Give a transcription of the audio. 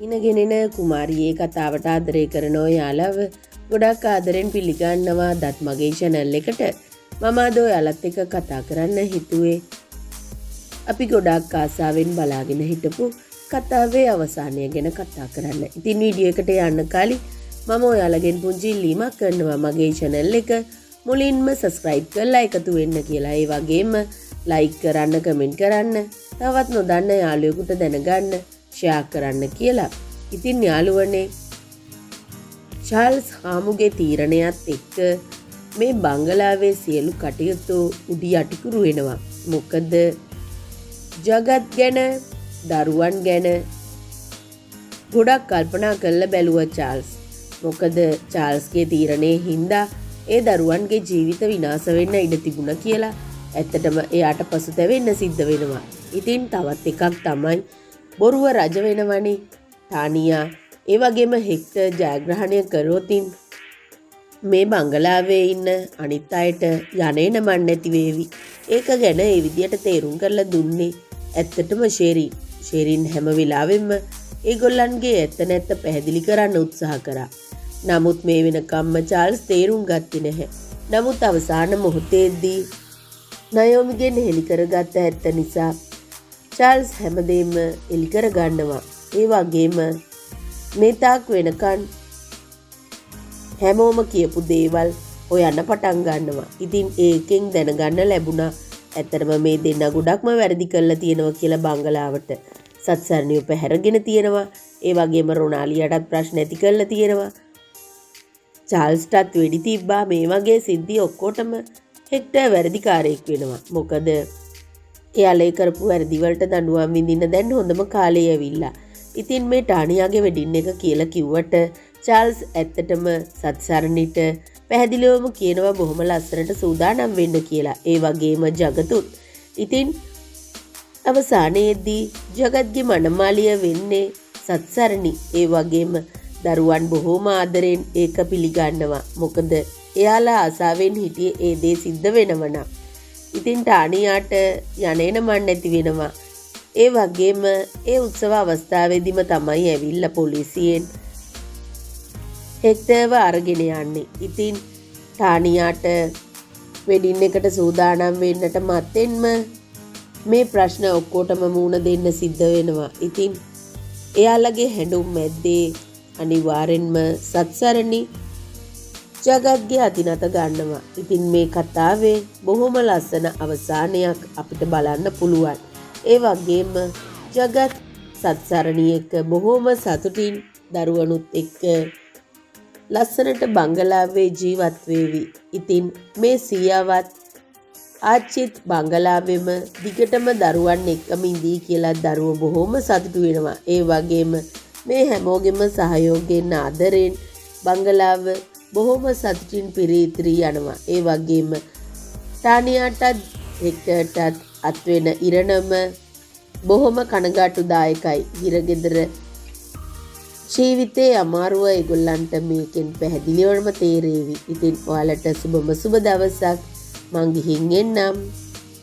ඉනගෙනෙන කුමාරියේ කතාවට ආදරය කරන ඔයාලව ගොඩක් ආදරෙන් පිළිගන්නවා දත් මගේ channel එකට. මම අද ඔයාලත් එක්ක කතා කරන්න හිතුවේ. අපි ගොඩක් ආසාවෙන් බලාගෙන හිටපු කතාවේ අවසානය ගැන කතා කරන්න. ඉතින් වීඩියෝ එකට යන්න කලින් මම ඔයාලගෙන් පුංචි ඉල්ලීමක් කරනවා. මගේ channel එක මුලින්ම subscribe කරලා එකතු වෙන්න කියලා. ඒ වගේම like කරන්න, comment කරන්න, තවත් නොදන්න යාළුවෙකුට දැනගන්න ෂෙයා කරන්න කියලා. ඉතින් යාළුවනේ, චාල්ස් හාමුගේ තීරණයත් එක්ක මේ බංගලාවේ සියලු කටයුතු උඩි යටිකුරු වෙනවා. මොකද ජගත් ගැන, දරුවන් ගැන ගොඩක් කල්පනා කරලා බැලුවා චාල්ස්. මොකද චාල්ස්ගේ තීරණේ හින්දා ඒ දරුවන්ගේ ජීවිත විනාශ වෙන්න ඉඩ තිබුණා කියලා ඇත්තටම එයාට පසුතැවෙන්න සිද්ධ වෙනවා. ඉතින් තවත් එකක් තමයි බොරුව රජ වෙනවනේ. ටානියා ඒ වගේම හෙක්ටර් ජයග්‍රහණය කරොතින් මේ බංගලාවේ ඉන්න අනිත් අයට යන්නේ නමන් නැති වේවි. ඒක ගැන ඒ විදියට තේරුම් කරලා දුන්නේ ඇත්තටම ෂෙරින් හැම වෙලාවෙම ඒගොල්ලන්ගේ ඇත්ත නැත්ත පැහැදිලි කරන්න උත්සාහ කරා. නමුත් මේ වෙනකම්ම චාල්ස් තේරුම් ගත්තේ නැහැ. නමුත් අවසාන මොහොතේදී නයෝමිගෙන් හෙලි කරගත්ත ඇත්ත නිසා චාල්ස් හැමදේම එලි කර ගන්නවා. ඒ වගේම මේ තාක් වෙනකන් හැමෝම කියපු දේවල් හොයන්න පටන් ගන්නවා. ඉතින් ඒකෙන් දැනගන්න ලැබුණා ඇත්තටම මේ දෙන්න ගොඩක්ම වැරදි කරලා තියෙනවා කියලා බංගලාවට සත්සරණිය පැහැරගෙන තියෙනවා. ඒ වගේම රොනාලියටත් ප්‍රශ්න ඇති කරලා තියෙනවා. චාල්ස්ටත් වෙඩි තිබ්බා. මේ වගේ සිද්ධි ඔක්කොටම හෙක්ටර් වැරදිකාරයෙක් වෙනවා. මොකද එයාලේ කරපු වැරදි වලට දඬුවම් විඳින්න දැන් හොඳම කාලය ඇවිල්ලා. ඉතින් මේ ටානියාගේ වෙඩින් එක කියලා කිව්වට චාල්ස් ඇත්තටම සත්සරණිට පැහැදිලිවම කියනවා බොහොම ලස්සනට සූදානම් වෙන්න කියලා. ඒ වගේම ජගතුත්. ඉතින් අවසානයේදී ජගත්ගේ මනමාලිය වෙන්නේ සත්සරණි. ඒ වගේම දරුවන් බොහොම ආදරෙන් ඒක පිළිගන්නවා. මොකද එයාලා ආසාවෙන් හිටියේ ඒ දේ සිද්ධ වෙනවනම්. ඉතින් ටානියාට යන්නේන මන් නැති වෙනවා. ඒ වගේම ඒ උත්සව අවස්ථාවේදීම තමයි ඇවිල්ලා පොලිසියෙන් හෙක්ටර්ව අරගෙන යන්නේ. ඉතින් ටානියාට වෙඩින් එකට සූදානම් වෙන්නට මත්තෙන්ම මේ ප්‍රශ්න ඔක්කොටම මුහුණ දෙන්න සිද්ධ වෙනවා. ඉතින් එයාලගේ හැඬුම් මැද්දේ අනිවාර්යෙන්ම සත්සරණි ජගත්ගේ අතිනත ගන්නවා. ඉතින් මේ කතාවේ බොහොම ලස්සන අවසානයක් අපිට බලන්න පුළුවන්. ඒ වගේම ජගත් සත්සරණි එක්ක බොහොම සතුටින් දරුවනුත් එක්ක ලස්සනට බංගලාවේ ජීවත් වේවි. ඉතින් මේ සියාවත් ආච්චිත් බංගලාවෙම දිගටම දරුවන් එක්කම ඉඳී කියලා දරුවෝ බොහොම සතුටු වෙනවා. ඒ වගේම මේ හැමෝගෙම සහයෝගයෙන් ආදරෙන් බංගලාව බොහොම සතුටින් පිරී යනවා. ඒ වගේම ටානියාටත් හෙක්ටර්ටත් අත්වෙන ඉරණම බොහොම කනගාටුදායකයි. හිරගෙදර ජීවිතේ අමාරුව ඒගොල්ලන්ට මේකෙන් පැහැදිලිවම තේරෙවි. ඉතින් ඔයාලට සුබම සුබ දවසක්. මං ගිහින් එන්නම්.